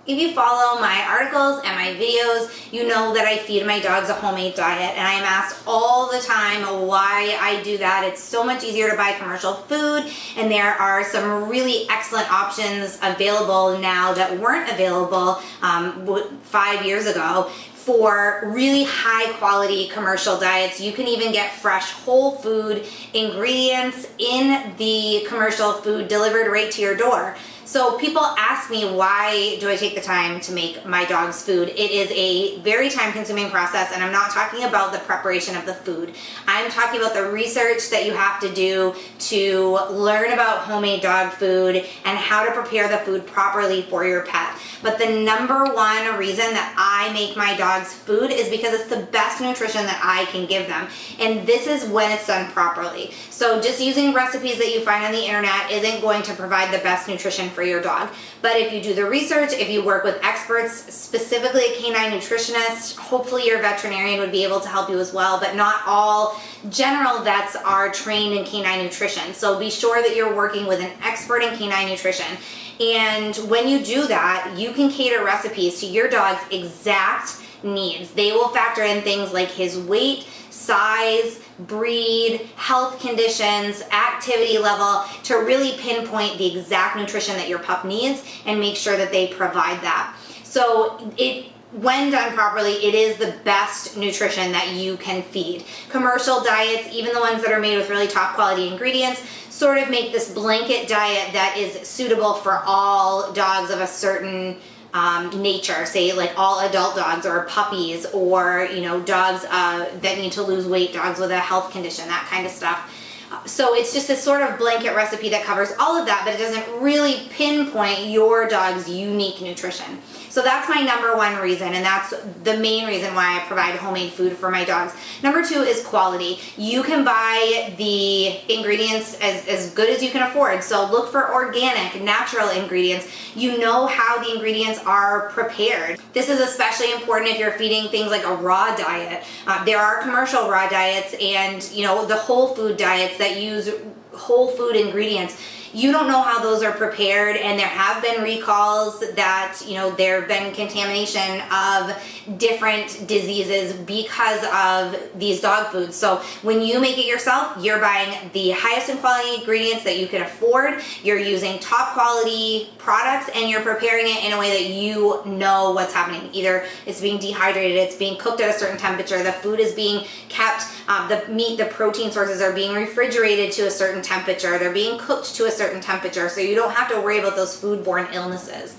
If you follow my articles and my videos, you know that I feed my dogs a homemade diet, and I am asked all the time why I do that. It's so much easier to buy commercial food, and there are some really excellent options available now that weren't available 5 years ago for really high quality commercial diets. You can even get fresh whole food ingredients in the commercial food delivered right to your door. So people ask me, why do I take the time to make my dog's food? It is a very time consuming process, and I'm not talking about the preparation of the food. I'm talking about the research that you have to do to learn about homemade dog food and how to prepare the food properly for your pet. But the number one reason that I make my dog's food is because it's the best nutrition that I can give them. And this is when it's done properly. So just using recipes that you find on the internet isn't going to provide the best nutrition for your dog. But if you do the research, if you work with experts, specifically a canine nutritionist, hopefully your veterinarian would be able to help you as well, but not all general vets are trained in canine nutrition. So be sure that you're working with an expert in canine nutrition. And when you do that, you can cater recipes to your dog's exact needs. They will factor in things like his weight, size, breed, health conditions, activity level to really pinpoint the exact nutrition that your pup needs and make sure that they provide that. So when done properly, it is the best nutrition that you can feed. Commercial diets, even the ones that are made with really top quality ingredients, sort of make this blanket diet that is suitable for all dogs of a certain nature, say like all adult dogs or puppies, or dogs that need to lose weight, dogs with a health condition, that kind of stuff. So it's just a sort of blanket recipe that covers all of that, but it doesn't really pinpoint your dog's unique nutrition. So that's my number one reason, and that's the main reason why I provide homemade food for my dogs. Number two is quality. You can buy the ingredients as good as you can afford. So look for organic, natural ingredients. You know how the ingredients are prepared. This is especially important if you're feeding things like a raw diet. There are commercial raw diets and the whole food diets that use whole food ingredients. You don't know how those are prepared, and there have been recalls that there have been contamination of different diseases because of these dog foods. So when you make it yourself, you're buying the highest in quality ingredients that you can afford, you're using top quality products, and you're preparing it in a way that you know what's happening. Either it's being dehydrated, it's being cooked at a certain temperature, the food is being kept, the meat, the protein sources are being refrigerated to a certain temperature, they're being cooked to a certain temperature, so you don't have to worry about those foodborne illnesses.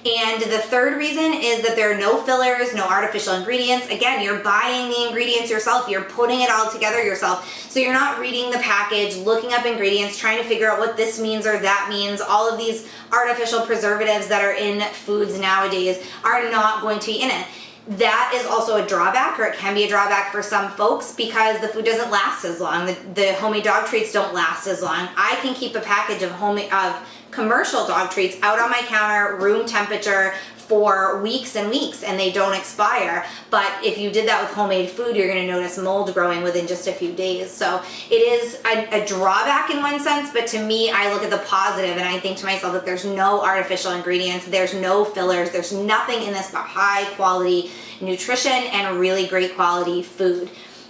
And the third reason is that there are no fillers, no artificial ingredients. Again, you're buying the ingredients yourself, you're putting it all together yourself. So you're not reading the package, looking up ingredients, trying to figure out what this means or that means. All of these artificial preservatives that are in foods nowadays are not going to be in it. That is also a drawback, or it can be a drawback for some folks, because the food doesn't last as long. The homemade dog treats don't last as long. I can keep a package of commercial dog treats out on my counter, room temperature, for weeks and weeks, and they don't expire. But if you did that with homemade food, you're going to notice mold growing within just a few days. So it is a drawback in one sense, but to me, I look at the positive and I think to myself that there's no artificial ingredients, there's no fillers, there's nothing in this but high quality nutrition and really great quality food.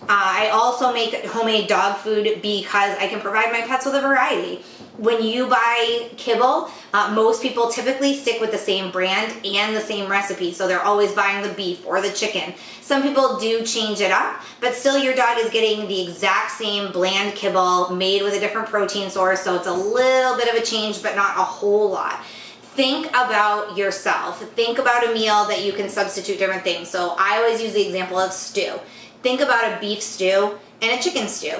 I also make homemade dog food because I can provide my pets with a variety. When you buy kibble, most people typically stick with the same brand and the same recipe, so they're always buying the beef or the chicken. Some people do change it up, but still your dog is getting the exact same bland kibble made with a different protein source, so it's a little bit of a change, but not a whole lot. Think about yourself. Think about a meal that you can substitute different things. So I always use the example of stew. Think about a beef stew and a chicken stew.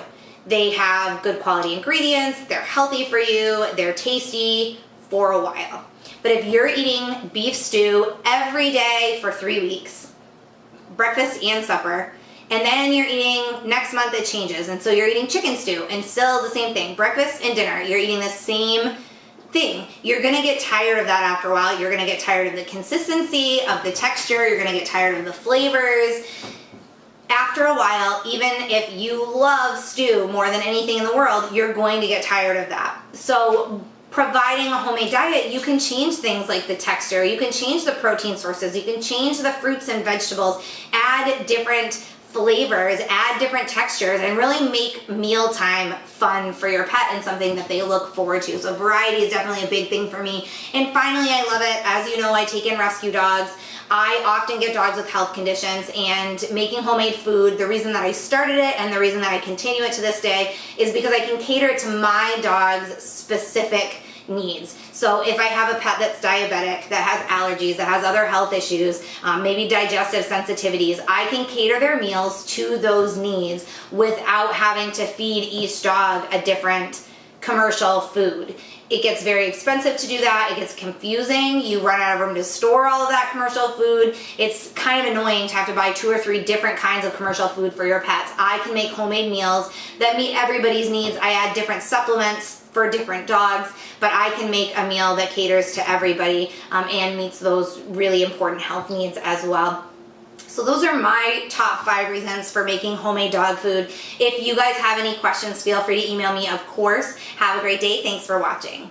They have good quality ingredients, they're healthy for you, they're tasty for a while. But if you're eating beef stew every day for 3 weeks, breakfast and supper, and then you're eating, next month it changes, and so you're eating chicken stew, and still the same thing, breakfast and dinner, you're eating the same thing. You're gonna get tired of that after a while. You're gonna get tired of the consistency, of the texture, you're gonna get tired of the flavors. After a while, even if you love stew more than anything in the world, you're going to get tired of that. So providing a homemade diet, you can change things like the texture, you can change the protein sources, you can change the fruits and vegetables, add different flavors, add different textures, and really make mealtime fun for your pet and something that they look forward to. So variety is definitely a big thing for me. And finally, I love it. As you know, I take in rescue dogs. I often get dogs with health conditions, and making homemade food, the reason that I started it and the reason that I continue it to this day is because I can cater it to my dog's specific needs. So if I have a pet that's diabetic, that has allergies, that has other health issues, maybe digestive sensitivities, I can cater their meals to those needs without having to feed each dog a different commercial food. It gets very expensive to do that. It gets confusing. You run out of room to store all of that commercial food. It's kind of annoying to have to buy 2 or 3 different kinds of commercial food for your pets. I can make homemade meals that meet everybody's needs. I add different supplements for different dogs, but I can make a meal that caters to everybody and meets those really important health needs as well. So those are my top 5 reasons for making homemade dog food. If you guys have any questions, feel free to email me, of course. Have a great day. Thanks for watching.